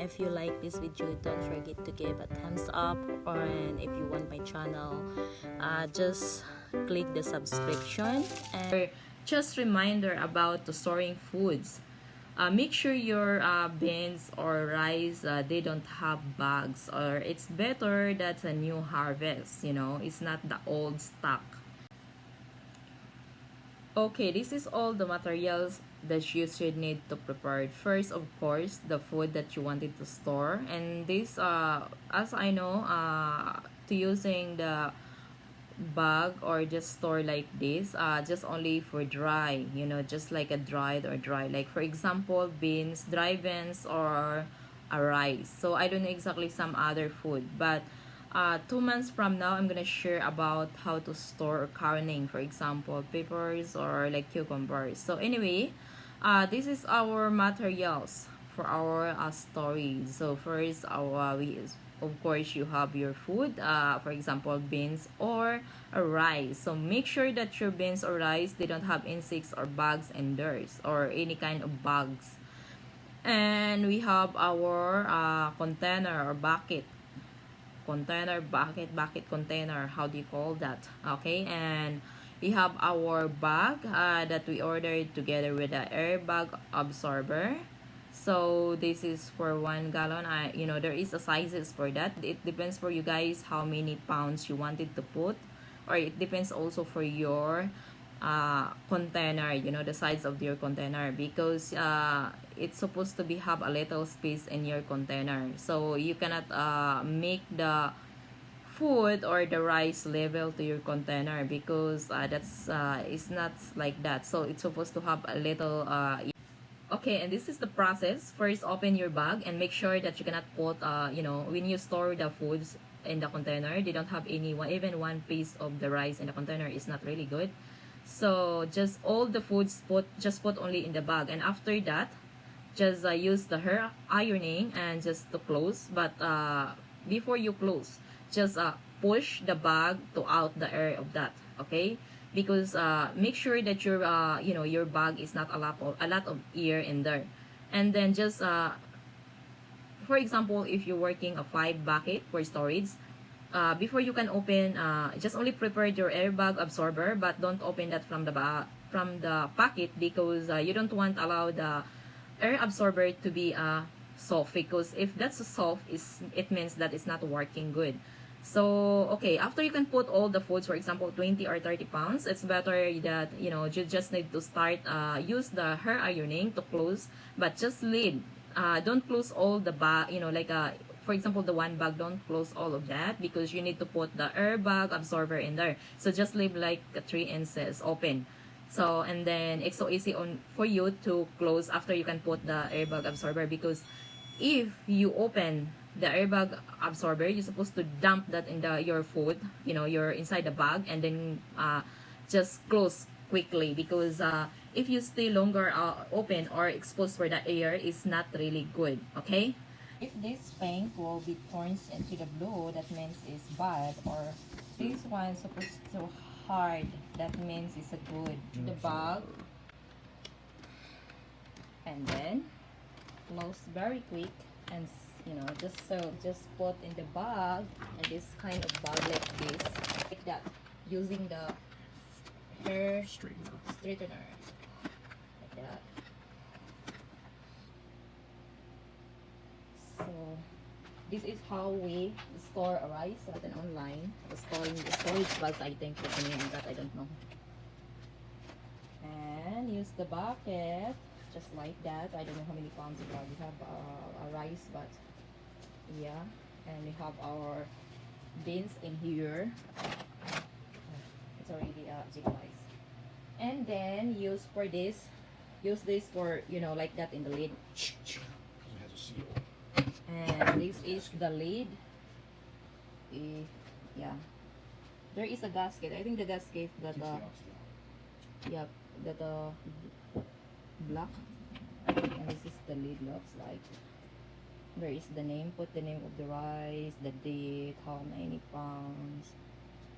if you like this video, don't forget to give a thumbs up, or if you want my channel, just click the subscription. And just reminder about the storing foods. Make sure your beans or rice, they don't have bugs, or it's better that's a new harvest, you know, it's not the old stock. Okay, this is all the materials that you should need to prepare. First, of course, the food that you wanted to store. And this, as I know, to using the bag or just store like this, just only for dry, you know, just like a dried or dry. Like, for example, beans, dry beans, or a rice. So, I don't know exactly some other food. But 2 months from now, I'm gonna share about how to store carroting, for example, peppers or like cucumbers. So anyway, this is our materials for our storage. So first, of course you have your food, for example, beans or a rice. So make sure that your beans or rice, they don't have insects or bugs and dirt or any kind of bugs. And we have our container or bucket container, how do you call that? Okay, and we have our bag that we ordered together with the airbag absorber. So this is for 1 gallon. You know, there is a sizes for that. It depends for you guys how many pounds you wanted to put, or it depends also for your container, you know, the size of your container, because it's supposed to be have a little space in your container, so you cannot make the food or the rice level to your container, because that's it's not like that. So it's supposed to have a little okay, and this is the process. First, open your bag and make sure that you cannot put you know, when you store the foods in the container, they don't have any even one piece of the rice in the container is not really good. So just all the foods just put only in the bag, and after that, just use the hair ironing and just to close. But before you close, just push the bag to out the air of that. Okay, because make sure that your you know, your bag is not a lot of air in there. And then just for example, if you're working a 5 bucket for storage, before you can open, just only prepare your airbag absorber, but don't open that from the packet, because you don't want allow the air absorber to be soft, because if that's soft, it means that it's not working good. So okay, after you can put all the foods, for example 20 or 30 pounds, it's better that, you know, you just need to start use the hair ironing to close, but just leave, don't close all the bag, you know, like for example, the one bag, don't close all of that, because you need to put the airbag absorber in there. So just leave like 3 inches open. So, and then it's so easy for you to close after you can put the airbag absorber, because if you open the airbag absorber, you're supposed to dump that in your food, you know, you're inside the bag, and then just close quickly, because if you stay longer open or exposed for the air, it's not really good. Okay, if this pink will be turns into the blue, that means it's bad, or this one supposed to hard, that means it's a good. The bag, and then close very quick, and you know, just put in the bag, and this kind of bag like this, like that, using the hair straightener like that. So this is how we store a rice and online. The storage bags, I think that's the name of that, I don't know. And use the bucket just like that. I don't know how many pounds we have a rice, but yeah. And we have our beans in here. It's already jig rice. And then use this for, you know, like that in the lid. It has a seal. And this is the lid. Yeah, there is a gasket. I think the gasket that yeah, that black. And this is the lid, looks like. There is the name. Put the name of the rice, the date, how many pounds.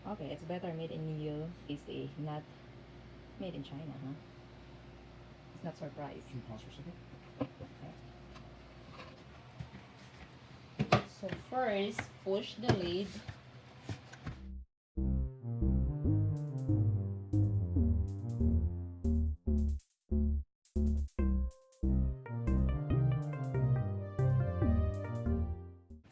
Okay, it's better made in USA, not made in China, huh? It's not surprise. Can you pause for a second? Okay. So first, push the lid.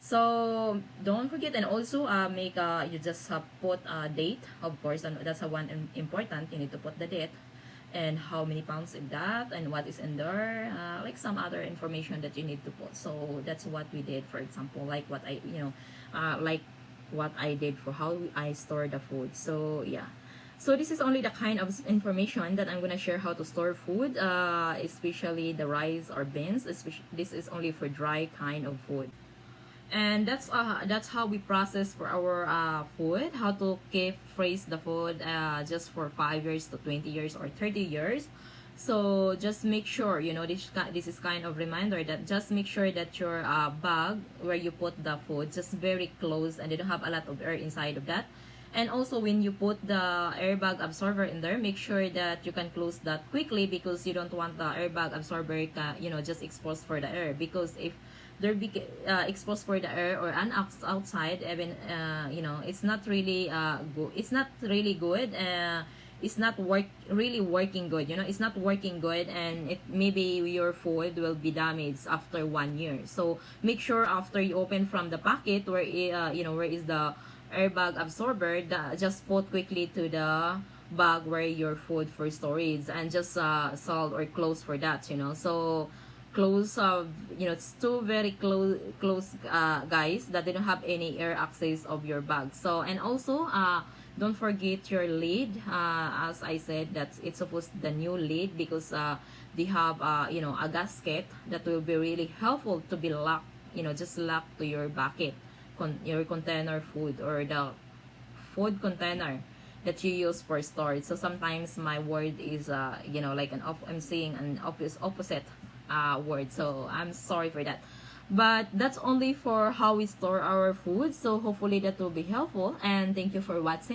So don't forget, and also make you just put a date, of course, and that's a one important. You need to put the date and how many pounds in that and what is in there, like some other information that you need to put. So that's what we did. For example, like what I like what I did for how I store the food. So yeah. So this is only the kind of information that I'm gonna share how to store food, especially the rice or beans. Especially, this is only for dry kind of food, and that's how we process for our food, how to keep freeze the food just for 5 years to 20 years or 30 years. So just make sure, this is kind of reminder that just make sure that your bag where you put the food just very close and they don't have a lot of air inside of that. And also when you put the airbag absorber in there, make sure that you can close that quickly, because you don't want the airbag absorber just exposed for the air, because if they're exposed for the air or outside, even it's not really good, it's not really good, it's not really working good, it's not working good, and it maybe your food will be damaged after 1 year. So make sure after you open from the packet where where is the airbag absorber, just put quickly to the bag where your food for storage, and just salt or close for that, so close it's too very close guys, that they don't have any air access of your bag. So, and also don't forget your lid, as I said that it's supposed the new lid, because they have a gasket that will be really helpful to be locked, just locked to your bucket, your container food, or the food container that you use for storage. So sometimes my word is like I'm saying an opposite word, so I'm sorry for that. But that's only for how we store our food. So hopefully that will be helpful, and thank you for watching.